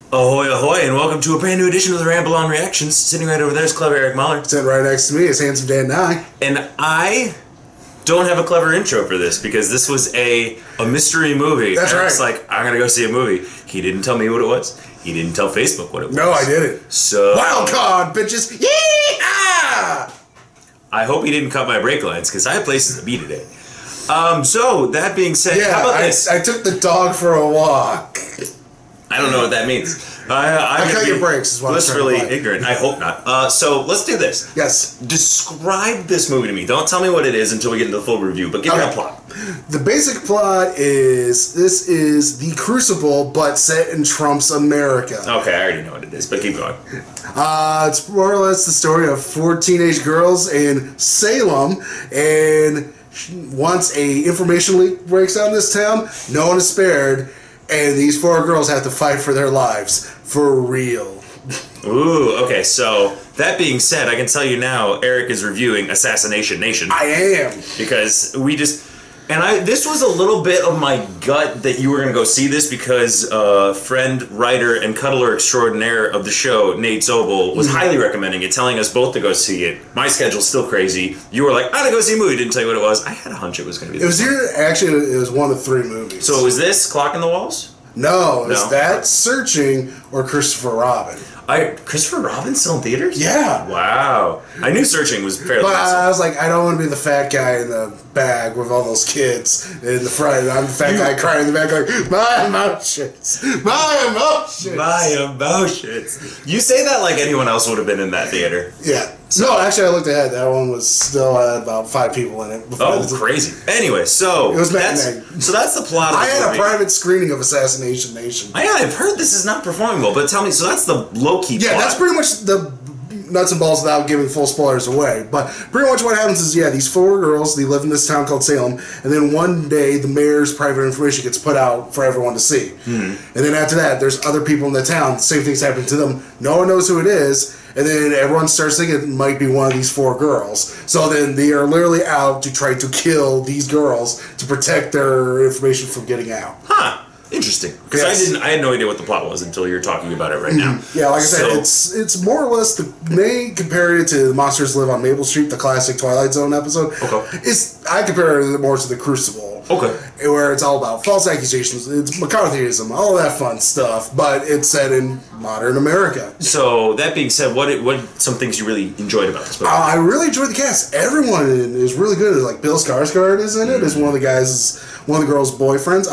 Ahoy, ahoy, and welcome to a brand new edition of the Ramble on Reactions. Sitting right over there is clever Eric Mahler. Sitting right next to me is handsome Dan Nye. And I don't have a clever intro for this because this was a mystery movie. That's Eric's right. like, I'm going to go see a movie. He didn't tell me what it was. He didn't tell Facebook what it was. No, I didn't. So Wild card, bitches. Yeah! I hope he didn't cut my brake lines because I have places to be today. So, that being said, Yeah, how about this? I took the dog for a walk. I don't know what that means. I cut your brakes is what I'm trying to blissfully play. ignorant. I hope not. So let's do this. Yes. Describe this movie to me. Don't tell me what it is until we get into the full review, but give me a plot. The basic plot is this is The Crucible, but set in Trump's America. Okay, I already know what it is, but keep going. It's more or less the story of 4 teenage girls in Salem, and once a information leak breaks out in this town, no one is spared, and these 4 girls have to fight for their lives. For real. Ooh, okay, so that being said, I can tell you now, Eric is reviewing Assassination Nation. I am. Because this was a little bit of my gut that you were going to go see this because friend, writer, and cuddler extraordinaire of the show, Nate Zobel, was highly recommending it, telling us both to go see it. My schedule's still crazy. You were like, I'm going to go see a movie. Didn't tell you what it was. I had a hunch it was going to be this. It was one of 3 movies. So was this Clock in the Walls? No, it was that Searching or Christopher Robin. Christopher Robin's still in theaters? Yeah. Wow. I knew Searching was fairly But recent. I was like, I don't want to be the fat guy in the bag with all those kids in the front. I'm the fat guy crying in the back like, my emotions. My emotions. My emotions. You say that like anyone else would have been in that theater. Yeah. No, actually, I looked ahead. That one was still had about 5 people in it. Oh, crazy. Anyway, so it was that's the plot of the I had movie. a private screening of Assassination Nation. I've heard this is not performing well, but tell me, so that's the low-key plot. Yeah, that's pretty much the nuts and balls without giving full spoilers away. But pretty much what happens is, these 4 girls, they live in this town called Salem, and then one day the mayor's private information gets put out for everyone to see. And then after that, there's other people in the town, same thing's happening to them. No one knows who it is, and then everyone starts thinking it might be one of these 4 girls. So then they are literally out to try to kill these girls to protect their information from getting out. Huh. Interesting. Because I had no idea what the plot was until you're talking about it right now. Yeah, like I said, it's more or less they compare it to The Monsters Live on Maple Street, the classic Twilight Zone episode. Okay. I compare it more to The Crucible. Okay. Where it's all about false accusations, it's McCarthyism, all that fun stuff, but it's set in modern America. So that being said, what some things you really enjoyed about this movie? I really enjoyed the cast. Everyone is really good. Like Bill Skarsgård is in it. Is one of the guys, one of the girls' boyfriends.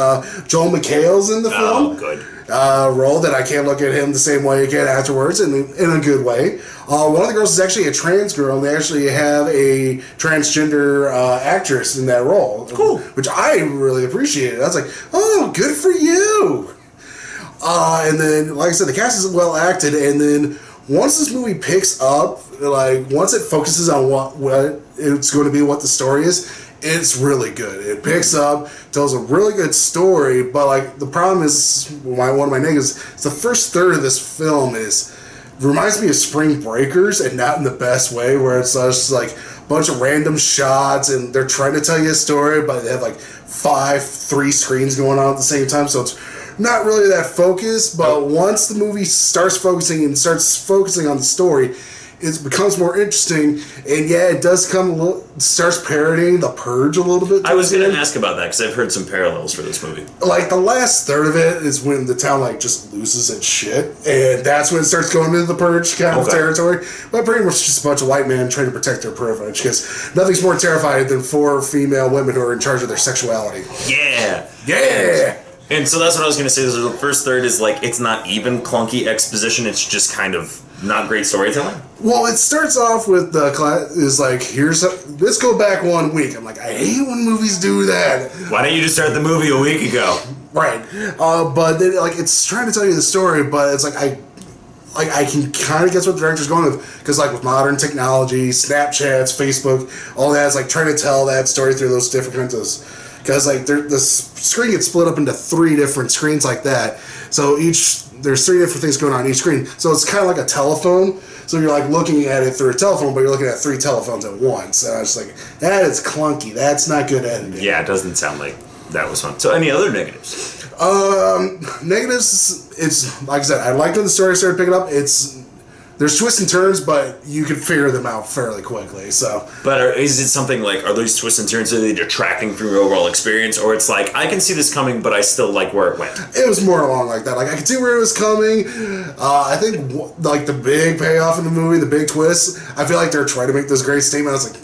Joel McHale's in the film. Oh, good. Role that I can't look at him the same way again afterwards in a good way. One of the girls is actually a trans girl, and they actually have a transgender actress in that role. Cool. Which I really appreciated. I was like, oh, good for you. And then, like I said, the cast is well acted, and then once this movie picks up, like once it focuses on what it's going to be, what the story is, it's really good. It picks up, tells a really good story, but like the problem is, one of my negatives is the first third of this film reminds me of Spring Breakers, and not in the best way, where it's just like a bunch of random shots and they're trying to tell you a story, but they have like 3 screens going on at the same time, so it's not really that focused. But once the movie starts focusing on the story, it becomes more interesting, and it does starts parodying The Purge a little bit. I was going to ask about that because I've heard some parallels for this movie. Like the last third of it is when the town just loses its shit, and that's when it starts going into the Purge kind of territory. But pretty much just a bunch of white men trying to protect their privilege, because nothing's more terrifying than 4 female women who are in charge of their sexuality. Yeah. And so that's what I was going to say. The first third is it's not even clunky exposition. It's just kind of not great storytelling. Well, it starts off with the class is like, let's go back 1 week. I'm like, I hate when movies do that. Why don't you just start the movie a week ago? Right. But then it's trying to tell you the story, but it's like I can kind of guess what the director's going with, because with modern technology, Snapchats, Facebook, all that is trying to tell that story through those different kinds of. Because the screen gets split up into 3 different screens like that. So there's 3 different things going on each screen. So it's kind of like a telephone. So you're looking at it through a telephone, but you're looking at 3 telephones at once. And I was like, that is clunky. That's not good editing. Yeah, it doesn't sound like that was fun. So any other negatives? Negatives. It's like I said. I liked when the story started picking up. There's twists and turns, but you can figure them out fairly quickly. So, but is it something like, are those twists and turns, are they detracting from your overall experience, or it's like, I can see this coming, but I still like where it went? It was more along like that. Like, I could see where it was coming. I think like the big payoff in the movie, the big twist. I feel like they're trying to make this great statement. I was like,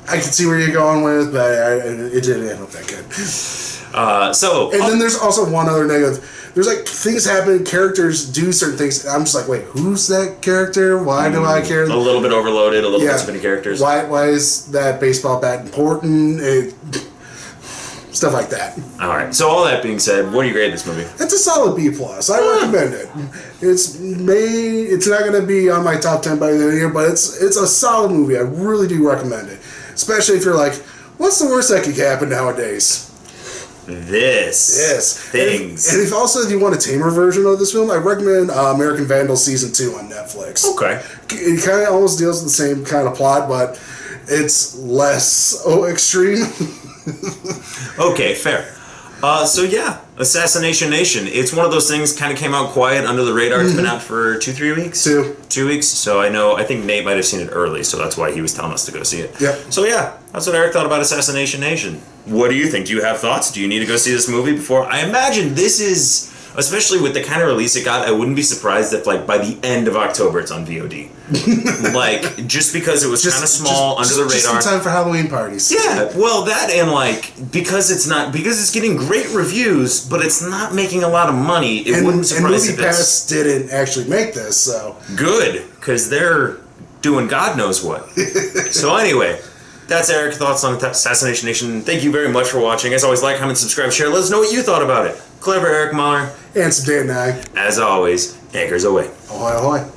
I can see where you're going with, but it didn't end up that good. And then there's also one other negative. There's like things happen, characters do certain things. I'm just like, wait, who's that character? Why do I care? A little bit overloaded, a little bit too many characters. Why is that baseball bat important? Stuff like that. All right. So all that being said, what do you grade this movie? It's a solid B+. I recommend it. It's not going to be on my top 10 by the end of the year, but it's a solid movie. I really do recommend it, especially if you're like, what's the worst that could happen nowadays? Things. And if you want a tamer version of this film, I recommend American Vandal Season 2 on Netflix. Okay. It kind of almost deals with the same kind of plot, but it's less extreme. Okay, fair. Assassination Nation. It's one of those things, kind of came out quiet under the radar. It's been out for 2-3 weeks? 2 weeks. So I think Nate might have seen it early, so that's why he was telling us to go see it. Yep. So yeah, that's what Eric thought about Assassination Nation. What do you think? Do you have thoughts? Do you need to go see this movie before? I imagine this is, especially with the kind of release it got, I wouldn't be surprised if like by the end of October it's on VOD. Like, just because it was kind of small, under the radar. Just in time for Halloween parties. Yeah, well, that and like, because it's getting great reviews, but it's not making a lot of money, it wouldn't surprise me. And MoviePass didn't actually make this, so. Good, because they're doing God knows what. So anyway, that's Eric, thoughts on Assassination Nation. Thank you very much for watching. As always, like, comment, subscribe, share. Let us know what you thought about it. Clever Eric Mahler. And some Dan Nye. As always, anchors away. Ahoy, ahoy.